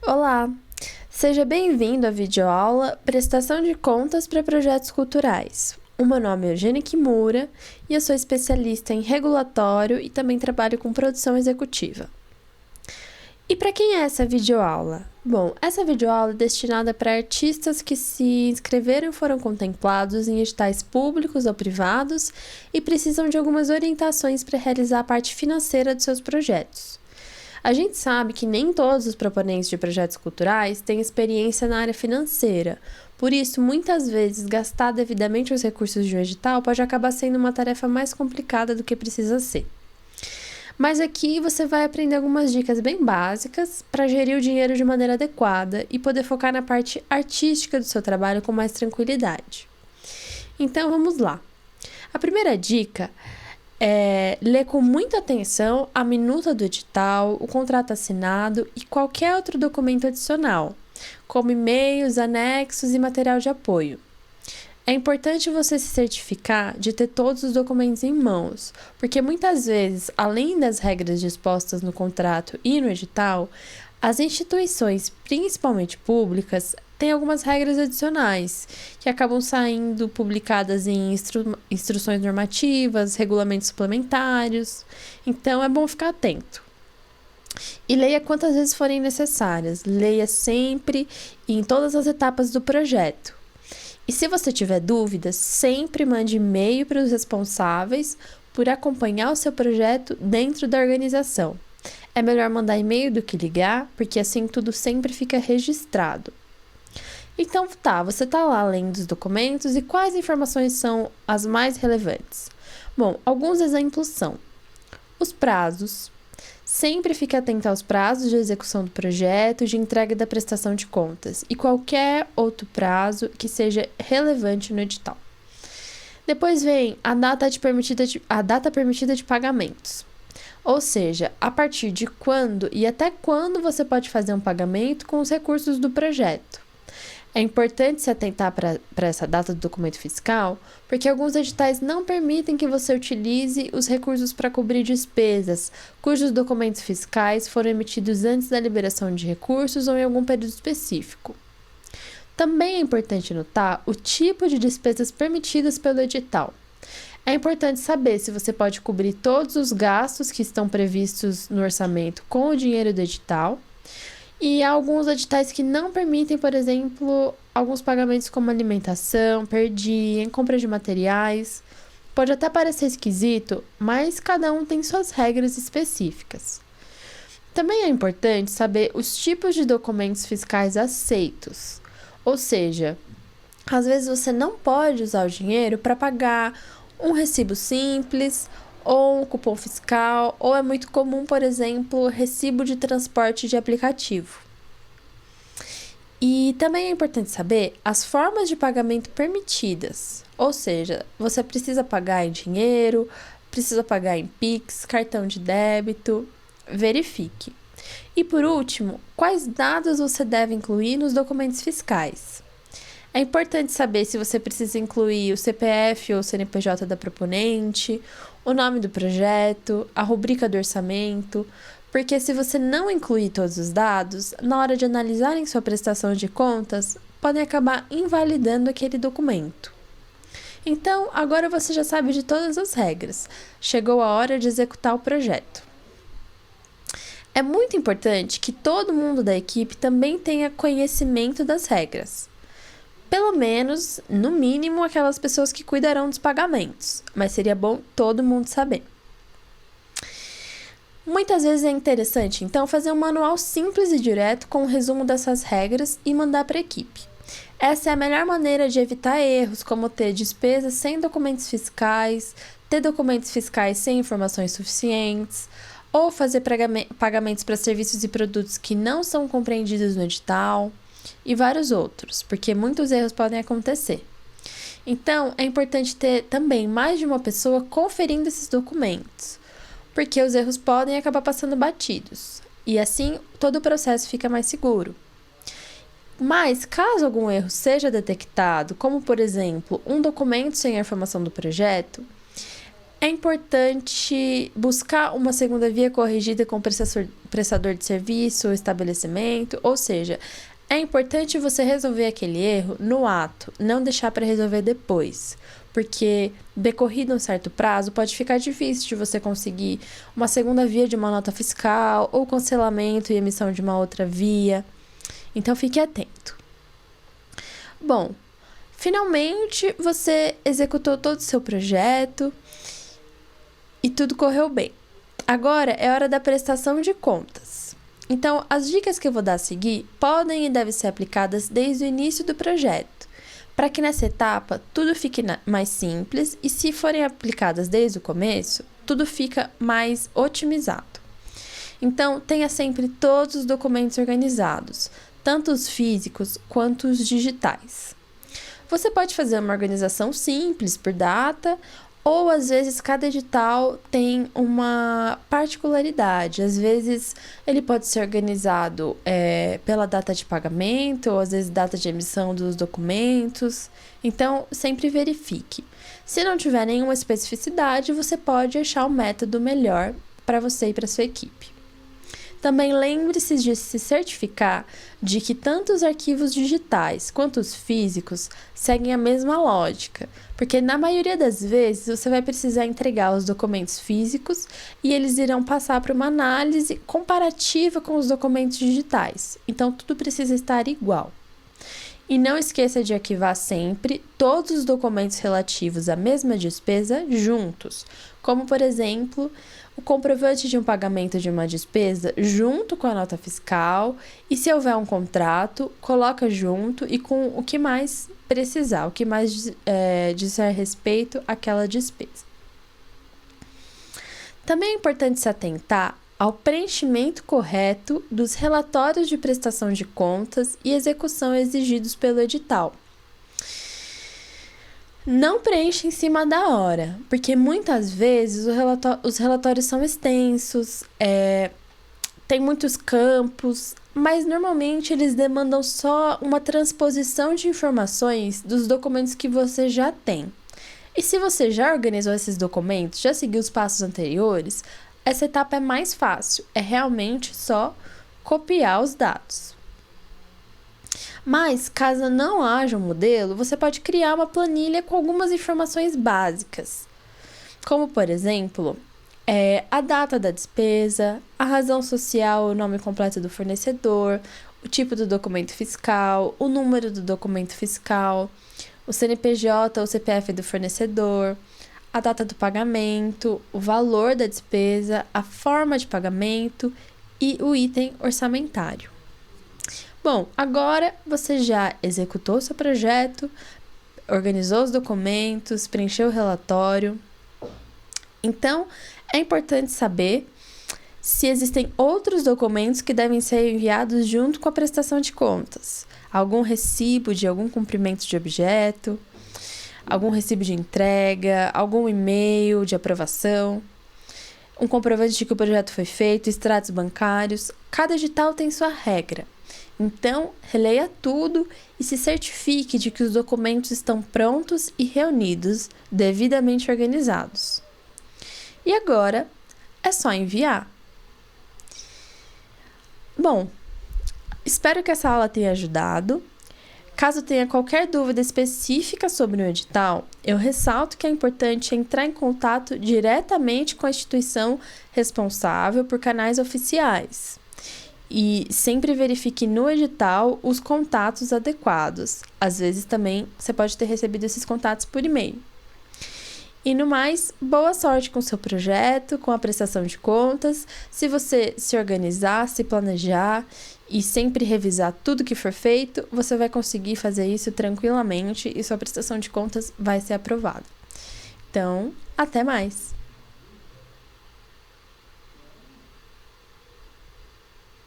Olá, seja bem-vindo à videoaula Prestação de Contas para Projetos Culturais. O meu nome é Eugênia Kimura e eu sou especialista em regulatório e também trabalho com produção executiva. E para quem é essa videoaula? Bom, essa videoaula é destinada para artistas que se inscreveram e foram contemplados em editais públicos ou privados e precisam de algumas orientações para realizar a parte financeira de seus projetos. A gente sabe que nem todos os proponentes de projetos culturais têm experiência na área financeira, por isso, muitas vezes, gastar devidamente os recursos de um edital pode acabar sendo uma tarefa mais complicada do que precisa ser. Mas aqui você vai aprender algumas dicas bem básicas para gerir o dinheiro de maneira adequada e poder focar na parte artística do seu trabalho com mais tranquilidade. Vamos lá. A primeira dica é ler com muita atenção a minuta do edital, o contrato assinado e qualquer outro documento adicional, como e-mails, anexos e material de apoio. É importante você se certificar de ter todos os documentos em mãos, porque muitas vezes, além das regras dispostas no contrato e no edital, as instituições, principalmente públicas, têm algumas regras adicionais, que acabam saindo publicadas em instruções normativas, regulamentos suplementares, então é bom ficar atento. E leia quantas vezes forem necessárias, leia sempre e em todas as etapas do projeto. E se você tiver dúvidas, sempre mande e-mail para os responsáveis por acompanhar o seu projeto dentro da organização. É melhor mandar e-mail do que ligar, porque assim tudo sempre fica registrado. Então você está lá lendo os documentos e quais informações são as mais relevantes? Bom, alguns exemplos são os prazos. Sempre fique atento aos prazos de execução do projeto, de entrega da prestação de contas e qualquer outro prazo que seja relevante no edital. Depois vem a data permitida de pagamentos. Ou seja, a partir de quando e até quando você pode fazer um pagamento com os recursos do projeto. É importante se atentar para essa data do documento fiscal, porque alguns editais não permitem que você utilize os recursos para cobrir despesas, cujos documentos fiscais foram emitidos antes da liberação de recursos ou em algum período específico. Também é importante notar o tipo de despesas permitidas pelo edital. É importante saber se você pode cobrir todos os gastos que estão previstos no orçamento com o dinheiro do edital. E há alguns editais que não permitem, por exemplo, alguns pagamentos como alimentação, per diem, compra de materiais. Pode até parecer esquisito, mas cada um tem suas regras específicas. Também é importante saber os tipos de documentos fiscais aceitos. Ou seja, às vezes você não pode usar o dinheiro para pagar um recibo simples ou um cupom fiscal, ou é muito comum, por exemplo, recibo de transporte de aplicativo. E também é importante saber as formas de pagamento permitidas, ou seja, você precisa pagar em dinheiro, precisa pagar em Pix, cartão de débito, verifique. E por último, quais dados você deve incluir nos documentos fiscais? É importante saber se você precisa incluir o CPF ou CNPJ da proponente, o nome do projeto, a rubrica do orçamento, porque se você não incluir todos os dados, na hora de analisarem sua prestação de contas, podem acabar invalidando aquele documento. Então, agora você já sabe de todas as regras. Chegou a hora de executar o projeto. É muito importante que todo mundo da equipe também tenha conhecimento das regras. Pelo menos, no mínimo, aquelas pessoas que cuidarão dos pagamentos, mas seria bom todo mundo saber. Muitas vezes é interessante, então, fazer um manual simples e direto com um resumo dessas regras e mandar para a equipe. Essa é a melhor maneira de evitar erros, como ter despesas sem documentos fiscais, ter documentos fiscais sem informações suficientes, ou fazer pagamentos para serviços e produtos que não são compreendidos no edital, e vários outros, porque muitos erros podem acontecer. Então, é importante ter também mais de uma pessoa conferindo esses documentos, porque os erros podem acabar passando batidos, e assim todo o processo fica mais seguro. Mas, caso algum erro seja detectado, como por exemplo, um documento sem a informação do projeto, É importante buscar uma segunda via corrigida com o prestador de serviço ou estabelecimento, ou seja, é importante você resolver aquele erro no ato, não deixar para resolver depois, porque decorrido um certo prazo pode ficar difícil de você conseguir uma segunda via de uma nota fiscal ou cancelamento e emissão de uma outra via. Então fique atento. Bom, finalmente você executou todo o seu projeto e tudo correu bem. Agora é hora da prestação de contas. Então, as dicas que eu vou dar a seguir podem e devem ser aplicadas desde o início do projeto, para que nessa etapa tudo fique mais simples e, se forem aplicadas desde o começo, tudo fica mais otimizado. Então, tenha sempre todos os documentos organizados, tanto os físicos quanto os digitais. Você pode fazer uma organização simples por data, ou às vezes cada edital tem uma particularidade. Às vezes ele pode ser organizado pela data de pagamento, ou às vezes data de emissão dos documentos. Então, sempre verifique. Se não tiver nenhuma especificidade, você pode achar um método melhor para você e para sua equipe. Também lembre-se de se certificar de que tanto os arquivos digitais quanto os físicos seguem a mesma lógica, porque na maioria das vezes você vai precisar entregar os documentos físicos e eles irão passar por uma análise comparativa com os documentos digitais, então tudo precisa estar igual. E não esqueça de arquivar sempre todos os documentos relativos à mesma despesa juntos, como, por exemplo, o comprovante de um pagamento de uma despesa junto com a nota fiscal, e se houver um contrato, coloca junto e com o que mais precisar, o que mais disser respeito àquela despesa. Também é importante se atentar ao preenchimento correto dos relatórios de prestação de contas e execução exigidos pelo edital. Não preencha em cima da hora, porque muitas vezes os relatórios são extensos, tem muitos campos, mas normalmente eles demandam só uma transposição de informações dos documentos que você já tem. E se você já organizou esses documentos, já seguiu os passos anteriores, essa etapa é mais fácil, é realmente só copiar os dados. Mas, caso não haja um modelo, você pode criar uma planilha com algumas informações básicas, como, por exemplo, a data da despesa, a razão social, o nome completo do fornecedor, o tipo do documento fiscal, o número do documento fiscal, o CNPJ ou CPF do fornecedor, a data do pagamento, o valor da despesa, a forma de pagamento e o item orçamentário. Bom, agora você já executou seu projeto, organizou os documentos, preencheu o relatório. Então, é importante saber se existem outros documentos que devem ser enviados junto com a prestação de contas. Algum recibo de algum cumprimento de objeto, algum recibo de entrega, algum e-mail de aprovação, um comprovante de que o projeto foi feito, extratos bancários. Cada edital tem sua regra. Então, releia tudo e se certifique de que os documentos estão prontos e reunidos, devidamente organizados. E agora, é só enviar. Bom, espero que essa aula tenha ajudado. Caso tenha qualquer dúvida específica sobre o edital, eu ressalto que é importante entrar em contato diretamente com a instituição responsável por canais oficiais. E sempre verifique no edital os contatos adequados. Às vezes também você pode ter recebido esses contatos por e-mail. E no mais, boa sorte com o seu projeto, com a prestação de contas. Se você se organizar, se planejar e sempre revisar tudo que for feito, você vai conseguir fazer isso tranquilamente e sua prestação de contas vai ser aprovada. Então, até mais!